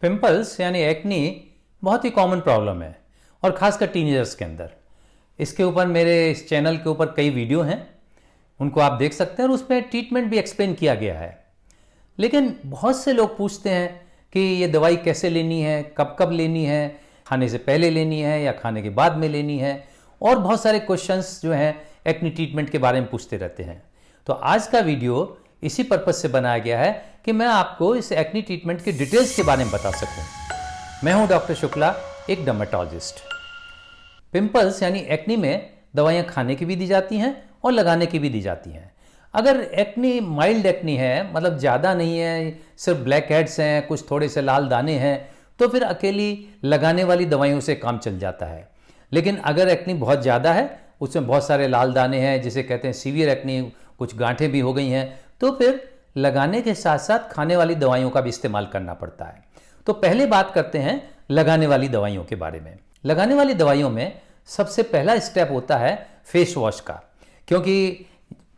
Pimples यानी acne बहुत ही common problem है और खासकर टीनेजर्स के अंदर। इसके ऊपर मेरे इस चैनल के ऊपर कई वीडियो हैं, उनको आप देख सकते हैं और उसमें ट्रीटमेंट भी एक्सप्लेन किया गया है। लेकिन बहुत से लोग पूछते हैं कि ये दवाई कैसे लेनी है, कब कब लेनी है, खाने से पहले लेनी है या खाने के बाद में लेनी है, और बहुत सारे क्वेश्चंस जो हैं एक्नी ट्रीटमेंट के बारे में पूछते रहते हैं। तो आज का वीडियो इसी पर्पज से बनाया गया है कि मैं आपको इस एक्नी ट्रीटमेंट की डिटेल्स के बारे में बता सकूं। मैं हूं डॉक्टर शुक्ला, एक डर्मेटोलॉजिस्ट। पिंपल्स यानी एक्नी में दवाइयां खाने की भी दी जाती हैं और लगाने की भी दी जाती हैं। अगर एक्नी माइल्ड एक्नी है, मतलब ज़्यादा नहीं है, सिर्फ ब्लैक हेड्स हैं, कुछ थोड़े से लाल दाने हैं, तो फिर अकेली लगाने वाली दवाइयों से काम चल जाता है। लेकिन अगर एक्नी बहुत ज़्यादा है, उसमें बहुत सारे लाल दाने हैं, जिसे कहते हैं सीवियर एक्नी, कुछ गांठें भी हो गई हैं, तो फिर लगाने के साथ साथ खाने वाली दवाइयों का भी इस्तेमाल करना पड़ता है। तो पहले बात करते हैं लगाने वाली दवाइयों के बारे में। लगाने वाली दवाइयों में सबसे पहला स्टेप होता है फेस वॉश का, क्योंकि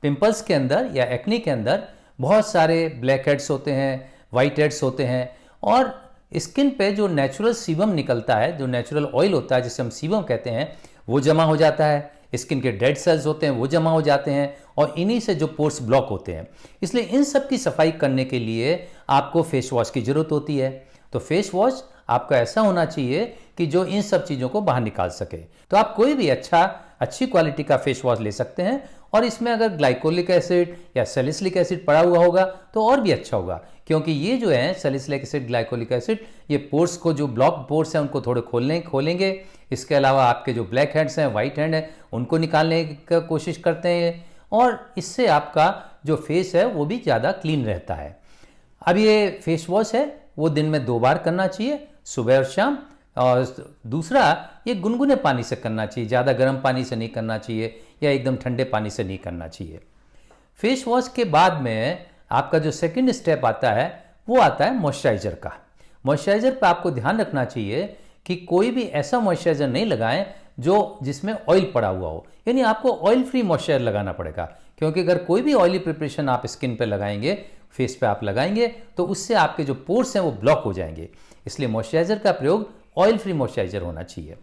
पिंपल्स के अंदर या एक्नी के अंदर बहुत सारे ब्लैक हेड्स होते हैं, वाइट हेड्स होते हैं, और स्किन पे जो नेचुरल सीबम निकलता है, जो नेचुरल ऑयल होता है जिसे हम सीबम कहते हैं, वो जमा हो जाता है। स्किन के डेड सेल्स होते हैं वो जमा हो जाते हैं, और इन्हीं से जो पोर्स ब्लॉक होते हैं। इसलिए इन सब की सफाई करने के लिए आपको फेस वॉश की ज़रूरत होती है। तो फेस वॉश आपका ऐसा होना चाहिए कि जो इन सब चीज़ों को बाहर निकाल सके। तो आप कोई भी अच्छी क्वालिटी का फेस वॉश ले सकते हैं, और इसमें अगर ग्लाइकोलिक एसिड या सैलिसिलिक एसिड पड़ा हुआ होगा तो और भी अच्छा होगा, क्योंकि ये जो है सैलिसिलिक एसिड, ग्लाइकोलिक एसिड, ये पोर्स को, जो ब्लॉक पोर्स हैं उनको थोड़े खोलेंगे। इसके अलावा आपके जो ब्लैक हेड्स हैं, वाइट हेड हैं, उनको निकालने की कोशिश करते हैं, और इससे आपका जो फेस है वो भी ज़्यादा क्लीन रहता है। अब ये फेस वॉश है वो दिन में 2 बार करना चाहिए, सुबह और शाम। और दूसरा, ये गुनगुने पानी से करना चाहिए, ज़्यादा गर्म पानी से नहीं करना चाहिए या एकदम ठंडे पानी से नहीं करना चाहिए। फेस वॉश के बाद में आपका जो सेकंड स्टेप आता है वो आता है मॉइस्चराइज़र का। मॉइस्चराइज़र पर आपको ध्यान रखना चाहिए कि कोई भी ऐसा मॉइस्चराइज़र नहीं लगाएं जिसमें ऑयल पड़ा हुआ हो, यानी आपको ऑयल फ्री मॉइस्चराइज़र लगाना पड़ेगा, क्योंकि अगर कोई भी ऑयली प्रिपरेशन आप स्किन पे लगाएंगे, फेस पे आप लगाएंगे, तो उससे आपके जो पोर्स हैं वो ब्लॉक हो जाएंगे। इसलिए मॉइस्चराइज़र का प्रयोग ऑयल फ्री मॉइस्चराइज़र होना चाहिए।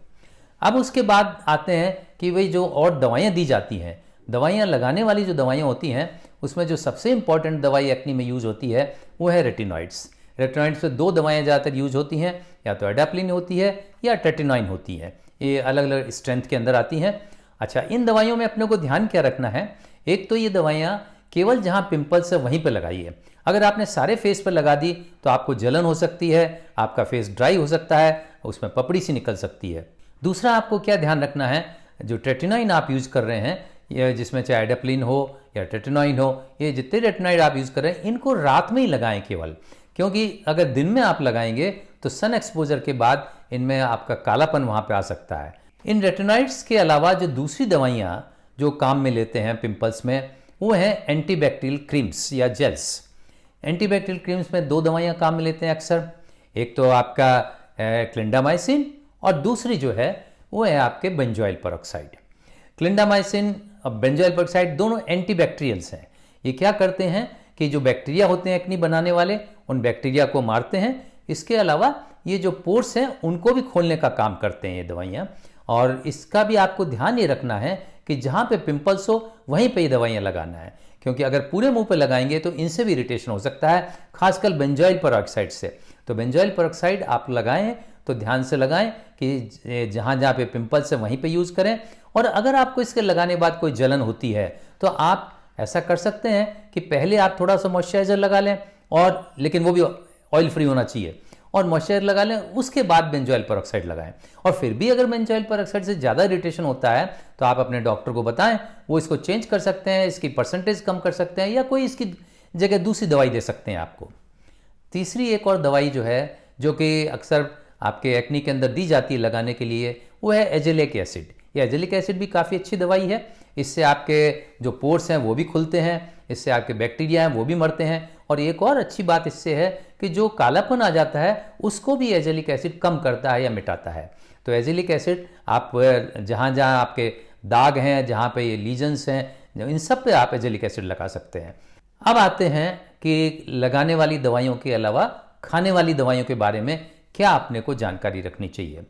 अब उसके बाद आते हैं कि भाई जो और दवाइयाँ दी जाती हैं, दवाइयाँ लगाने वाली जो दवाइयाँ होती हैं, उसमें जो सबसे इंपॉर्टेंट दवाई एक्नी में यूज़ होती है वो है रेटिनॉइड्स। रेटिनॉइड्स पे 2 दवाइयाँ ज़्यादातर यूज होती हैं, या तो एडाप्लिन होती है या टेटिनॉइन होती है। ये अलग अलग स्ट्रेंथ के अंदर आती हैं। अच्छा, इन दवाइयों में अपने को ध्यान क्या रखना है, एक तो ये दवाइयाँ केवल जहाँ पिंपल्स है वहीं पर लगाइए। अगर आपने सारे फेस पर लगा दी तो आपको जलन हो सकती है, आपका फेस ड्राई हो सकता है, उसमें पपड़ी सी निकल सकती है। दूसरा, आपको क्या ध्यान रखना है, जो टेटिनॉइन आप यूज़ कर रहे हैं, ये जिसमें चाहे एडाप्लिन हो या टेटिनॉइन हो, ये जितने रेटिनॉइड आप यूज़ कर रहे हैं इनको रात में ही लगाएं केवल, क्योंकि अगर दिन में आप लगाएंगे तो सन एक्सपोजर के बाद इनमें आपका कालापन वहाँ पे आ सकता है। इन रेटिनॉइड्स के अलावा जो दूसरी दवाइयाँ जो काम में लेते हैं पिंपल्स में, वो है एंटीबैक्टीरियल क्रीम्स या जेल्स। एंटीबैक्टीरियल क्रीम्स में 2 दवाइयाँ काम में लेते हैं अक्सर। एक तो आपका क्लिंडामाइसिन, और दूसरी जो है वो है आपके बेंजोइल पेरोक्साइड। क्लिंडामाइसिन और बेंजोइल पेरोक्साइड दोनों एंटीबैक्टीरियल्स हैं। ये क्या करते हैं कि जो बैक्टीरिया होते हैं एक्नी बनाने वाले, उन बैक्टीरिया को मारते हैं। इसके अलावा ये जो पोर्स हैं उनको भी खोलने का काम करते हैं ये दवाइयाँ। और इसका भी आपको ध्यान ये रखना है कि जहाँ पे पिंपल्स हो वहीं पे ये दवाइयाँ लगाना है, क्योंकि अगर पूरे मुंह पे लगाएंगे तो इनसे भी इरिटेशन हो सकता है, खासकर बेंजोइल पेरोक्साइड से। तो बेंजोइल पेरोक्साइड आप लगाएं तो ध्यान से लगाएं कि जहाँ जहाँ पे पिंपल्स है वहीं पे यूज़ करें। और अगर आपको इसके लगाने के बाद कोई जलन होती है तो आप ऐसा कर सकते हैं कि पहले आप थोड़ा सा मॉइस्चराइज़र लगा लें, और लेकिन वो भी ऑयल फ्री होना चाहिए, और मॉइस्चराइज़र लगा लें, उसके बाद बेंजोइल पेरोक्साइड लगाएं। और फिर भी अगर बेंजोइल पेरोक्साइड से ज़्यादा इरिटेशन होता है तो आप अपने डॉक्टर को बताएं, वो इसको चेंज कर सकते हैं, इसकी परसेंटेज कम कर सकते हैं, या कोई इसकी जगह दूसरी दवाई दे सकते हैं आपको। तीसरी एक और दवाई जो है, जो कि अक्सर आपके एक्नी के अंदर दी जाती है लगाने के लिए, वो है एजेलिक एसिड। ये एजेलिक एसिड भी काफ़ी अच्छी दवाई है। इससे आपके जो पोर्स हैं वो भी खुलते हैं, इससे आपके बैक्टीरिया हैं वो भी मरते हैं। और एक और अच्छी बात इससे है कि जो कालापन आ जाता है उसको भी एजेलिक एसिड कम करता है या मिटाता है। तो एजेलिक एसिड आप जहाँ जहाँ आपके दाग हैं, जहाँ पे ये लीजन्स हैं, इन सब पे आप एजेलिक एसिड लगा सकते हैं। अब आते हैं कि लगाने वाली दवाइयों के अलावा खाने वाली दवाइयों के बारे में क्या अपने को जानकारी रखनी चाहिए।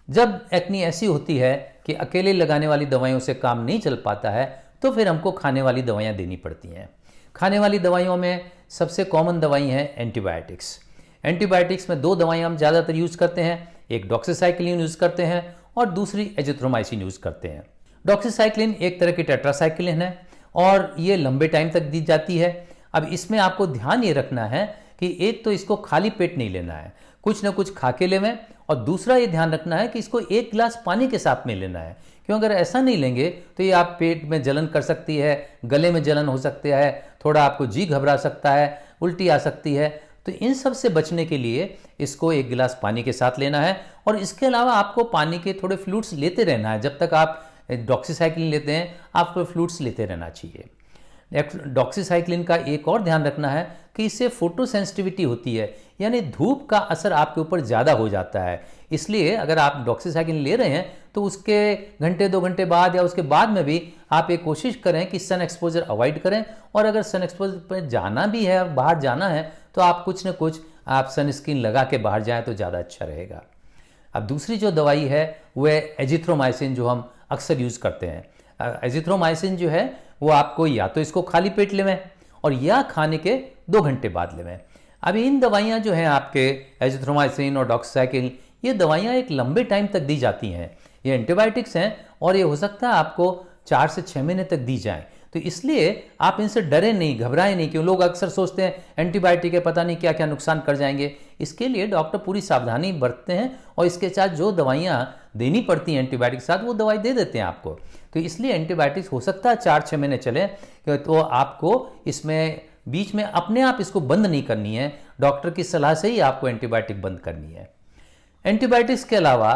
जब एक्नी ऐसी होती है कि अकेले लगाने वाली दवाइयों से काम नहीं चल पाता है तो फिर हमको खाने वाली दवाइयाँ देनी पड़ती हैं। खाने वाली दवाइयों में सबसे कॉमन दवाई है एंटीबायोटिक्स। एंटीबायोटिक्स में 2 दवाइयाँ हम ज़्यादातर यूज़ करते हैं, एक डॉक्सीसाइक्लिन यूज़ करते हैं और दूसरी एजिथ्रोमाइसिन यूज़ करते हैं। डॉक्सीसाइक्लिन एक तरह की टेट्रासाइक्लिन है और ये लंबे टाइम तक दी जाती है। अब इसमें आपको ध्यान ये रखना है कि एक तो इसको खाली पेट नहीं लेना है, कुछ ना कुछ खा के लेवें, और दूसरा ये ध्यान रखना है कि इसको 1 गिलास पानी के साथ में लेना है, क्यों अगर ऐसा नहीं लेंगे तो ये आप पेट में जलन कर सकती है, गले में जलन हो सकता है, थोड़ा आपको जी घबरा सकता है, उल्टी आ सकती है। तो इन सब से बचने के लिए इसको 1 गिलास पानी के साथ लेना है और इसके अलावा आपको पानी के थोड़े फ्लूइड्स लेते रहना है। जब तक आप डॉक्सीसाइक्लिन लेते हैं आपको फ्लूइड्स लेते रहना चाहिए। डॉक्सीसाइक्लिन का एक और ध्यान रखना है कि इससे फोटो सेंसिटिविटी होती है, यानी धूप का असर आपके ऊपर ज़्यादा हो जाता है। इसलिए अगर आप डॉक्सीसाइक्लिन ले रहे हैं तो उसके घंटे 2 घंटे बाद या उसके बाद में भी आप ये कोशिश करें कि सन एक्सपोजर अवॉइड करें, और अगर सन एक्सपोजर पर जाना भी है, बाहर जाना है, तो आप कुछ न कुछ आप सनस्क्रीन लगा के बाहर जाएं तो ज़्यादा अच्छा रहेगा। अब दूसरी जो दवाई है वो है एजिथ्रोमाइसिन, जो हम अक्सर यूज़ करते हैं। एजिथ्रोमाइसिन जो है वो आपको या तो इसको खाली पेट लेवें और या खाने के 2 घंटे बाद लेवें। अब इन दवाइयाँ जो हैं आपके एजिथ्रोमाइसिन और डॉक्सीसाइक्लिन, ये दवाइयाँ एक लंबे टाइम तक दी जाती हैं। ये एंटीबायोटिक्स हैं और ये हो सकता है आपको 4 से 6 महीने तक दी जाएं। तो इसलिए आप इनसे डरे नहीं, घबराएं नहीं, क्यों लोग अक्सर सोचते हैं एंटीबायोटिक है, पता नहीं क्या क्या नुकसान कर जाएंगे। इसके लिए डॉक्टर पूरी सावधानी बरतते हैं और इसके साथ जो दवाइयाँ देनी पड़ती हैं एंटीबायोटिक के साथ वो दवाई दे देते हैं आपको। तो इसलिए एंटीबायोटिक्स हो सकता है 4-6 महीने चले, तो आपको इसमें बीच में अपने आप इसको बंद नहीं करनी है, डॉक्टर की सलाह से ही आपको एंटीबायोटिक बंद करनी है। एंटीबायोटिक्स के अलावा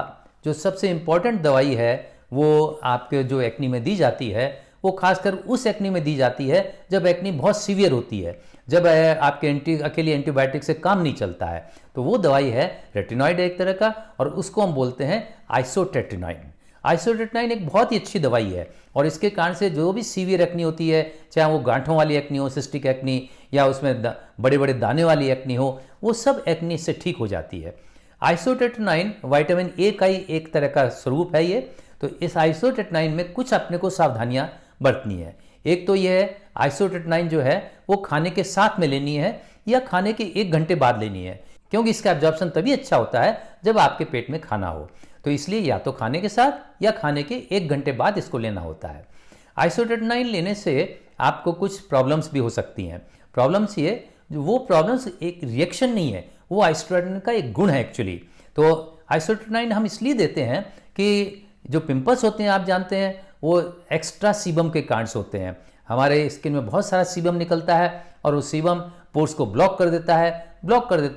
जो सबसे इम्पॉर्टेंट दवाई है वो आपके जो एक्नी में दी जाती है, वो खासकर उस एक्नी में दी जाती है जब एक्नी बहुत सीवियर होती है, जब आपके अकेली एंटीबायोटिक से काम नहीं चलता है। तो वो दवाई है रेटिनॉइड एक तरह का, और उसको हम बोलते हैं आइसोटेट्रिनॉइन। आइसोटेट्रिनॉइन एक बहुत ही अच्छी दवाई है और इसके कारण से जो भी सीवियर एक्नी होती है, चाहे वो गांठों वाली एक्नी हो, सिस्टिक एक्नी, या उसमें बड़े बड़े दाने वाली एक्नी हो, वो सब एक्नी से ठीक हो जाती है। आइसोटेट्रिनॉइन विटामिन ए का ही एक तरह का स्वरूप है ये। तो इस आइसोटेट्रिनॉइन में कुछ अपने को सावधानियां बरतनी है। एक तो यह है आइसोटेट्रिनॉइन जो है वो खाने के साथ में लेनी है या खाने के 1 घंटे बाद लेनी है, क्योंकि इसका एब्जॉर्प्शन तभी अच्छा होता है जब आपके पेट में खाना हो। तो इसलिए या तो खाने के साथ या खाने के 1 घंटे बाद इसको लेना होता है। आइसोटेट्रिनॉइन लेने से आपको कुछ प्रॉब्लम्स भी हो सकती हैं। प्रॉब्लम्स ये, वो प्रॉब्लम्स एक रिएक्शन नहीं है, वो आइसोटेट्रिनॉइन का एक गुण है एक्चुअली। तो आइसोटेट्रिनॉइन हम इसलिए देते हैं कि जो पिंपल्स होते हैं आप जानते हैं वो एक्स्ट्रा सीबम के कारण से होते हैं। हमारे स्किन में बहुत सारा सीबम निकलता है और वो सीबम पोर्स को ब्लॉक कर देता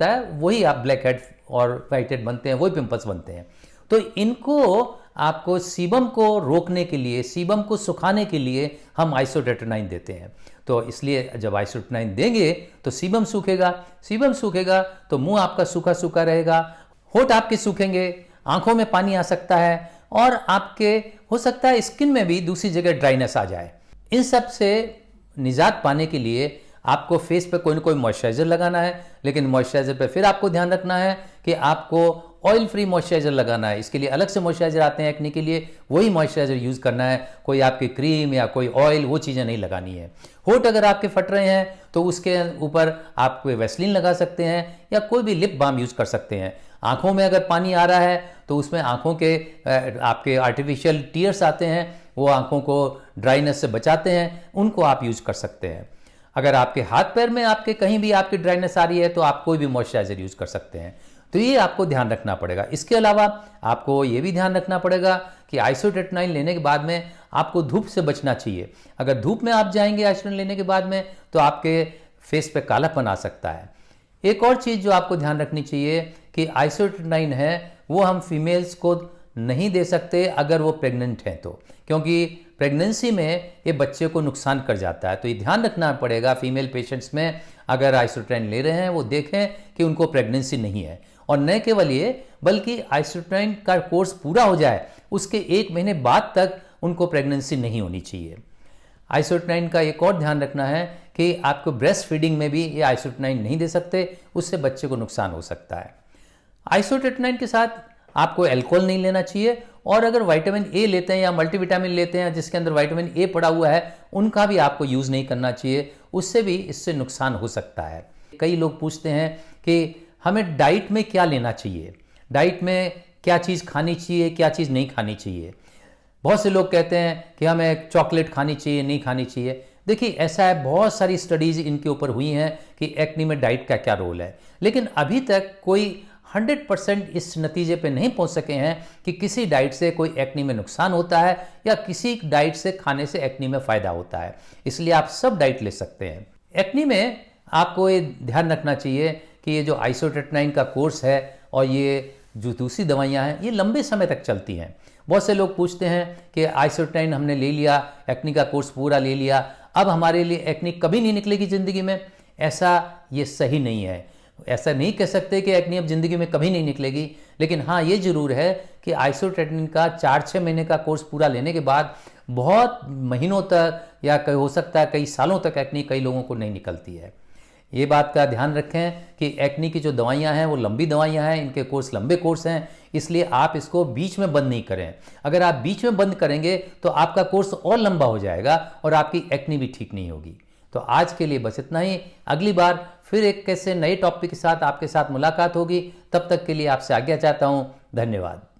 है, वही आप ब्लैक हेड और वाइट हेड बनते हैं, वही पिंपल्स बनते हैं। तो इनको आपको सीबम को रोकने के लिए, सीबम को सुखाने के लिए हम आइसोटेट्रिनॉइन देते हैं। तो इसलिए जब आइसोटेट्रिनॉइन देंगे तो सीबम सूखेगा तो मुंह आपका सूखा सूखा रहेगा, होठ आपके सूखेंगे, आंखों में पानी आ सकता है और आपके हो सकता है स्किन में भी दूसरी जगह ड्राइनेस आ जाए। इन सब से निजात पाने के लिए आपको फेस पे कोई ना कोई मॉइस्चराइजर लगाना है, लेकिन मॉइस्चराइजर पे फिर आपको ध्यान रखना है कि आपको ऑयल फ्री मॉइस्चराइजर लगाना है। इसके लिए अलग से मॉइस्चराइजर आते हैं एक्ने के लिए, वही मॉइस्चराइजर यूज़ करना है। कोई आपकी क्रीम या कोई ऑयल, वो चीज़ें नहीं लगानी है। होठ अगर आपके फट रहे हैं तो उसके ऊपर आप कोई वैसलीन लगा सकते हैं या कोई भी लिप बाम यूज़ कर सकते हैं। आंखों में अगर पानी आ रहा है तो उसमें आंखों के आपके आर्टिफिशियल टीयर्स आते हैं, वो आंखों को ड्राइनेस से बचाते हैं, उनको आप यूज़ कर सकते हैं। अगर आपके हाथ पैर में आपके कहीं भी आपकी ड्राइनेस आ रही है तो आप कोई भी मॉइस्चराइजर यूज़ कर सकते हैं। तो ये आपको ध्यान रखना पड़ेगा। इसके अलावा आपको ये भी ध्यान रखना पड़ेगा कि आइसोटेट्रिनॉइन लेने के बाद में आपको धूप से बचना चाहिए। अगर धूप में आप जाएंगे आइसोटेट्रिनॉइन लेने के बाद में तो आपके फेस पे कालापन आ सकता है। एक और चीज़ जो आपको ध्यान रखनी चाहिए कि आइसोटेट्रिनॉइन है वो हम फीमेल्स को नहीं दे सकते अगर वो प्रेग्नेंट हैं तो, क्योंकि प्रेगनेंसी में ये बच्चे को नुकसान कर जाता है। तो ये ध्यान रखना पड़ेगा फीमेल पेशेंट्स में, अगर आइसोटेट्रिनॉइन ले रहे हैं वो देखें कि उनको प्रेगनेंसी नहीं है। और न केवल ये, बल्कि आइसोटेट्रिनॉइन का कोर्स पूरा हो जाए उसके 1 महीने बाद तक उनको प्रेगनेंसी नहीं होनी चाहिए। आइसोटेट्रिनॉइन का एक और ध्यान रखना है कि आपको ब्रेस्ट फीडिंग में भी ये आइसोटेटनाइन नहीं दे सकते, उससे बच्चे को नुकसान हो सकता है। आइसोटेटनाइन के साथ आपको अल्कोहल नहीं लेना चाहिए, और अगर विटामिन ए लेते हैं या मल्टीविटामिन लेते हैं जिसके अंदर विटामिन ए पड़ा हुआ है, उनका भी आपको यूज़ नहीं करना चाहिए, उससे भी इससे नुकसान हो सकता है। कई लोग पूछते हैं कि हमें डाइट में क्या लेना चाहिए, डाइट में क्या चीज़ खानी चाहिए, क्या चीज़ नहीं खानी चाहिए। बहुत से लोग कहते हैं कि हमें चॉकलेट खानी चाहिए, नहीं खानी चाहिए। देखिए ऐसा है, बहुत सारी स्टडीज़ इनके ऊपर हुई हैं कि एक्ने में डाइट का क्या रोल है, लेकिन अभी तक कोई 100% इस नतीजे पे नहीं पहुंच सके हैं कि किसी डाइट से कोई एक्ने में नुकसान होता है या किसी डाइट से खाने से एक्ने में फ़ायदा होता है। इसलिए आप सब डाइट ले सकते हैं। एक्ने में आपको ये ध्यान रखना चाहिए कि ये जो आइसोटेटनाइन का कोर्स है और ये जो दूसरी दवाइयाँ हैं, ये लंबे समय तक चलती हैं। बहुत से लोग पूछते हैं कि आइसोटेटनाइन हमने ले लिया, एक्ने का कोर्स पूरा ले लिया, अब हमारे लिए एक्ने कभी नहीं निकलेगी ज़िंदगी में। ऐसा ये सही नहीं है। ऐसा नहीं कह सकते कि एक्ने अब ज़िंदगी में कभी नहीं निकलेगी, लेकिन हाँ ये ज़रूर है कि आइसोटेटनाइन का 4-6 महीने का कोर्स पूरा लेने के बाद बहुत महीनों तक या हो सकता है कई सालों तक एक्ने कई लोगों को नहीं निकलती है। ये बात का ध्यान रखें कि एक्ने की जो दवाइयाँ हैं वो लंबी दवाइयाँ हैं, इनके कोर्स लंबे कोर्स हैं, इसलिए आप इसको बीच में बंद नहीं करें। अगर आप बीच में बंद करेंगे तो आपका कोर्स और लंबा हो जाएगा और आपकी एक्ने भी ठीक नहीं होगी। तो आज के लिए बस इतना ही। अगली बार फिर एक कैसे नए टॉपिक के साथ आपके साथ मुलाकात होगी। तब तक के लिए आपसे आज्ञा चाहता हूँ। धन्यवाद।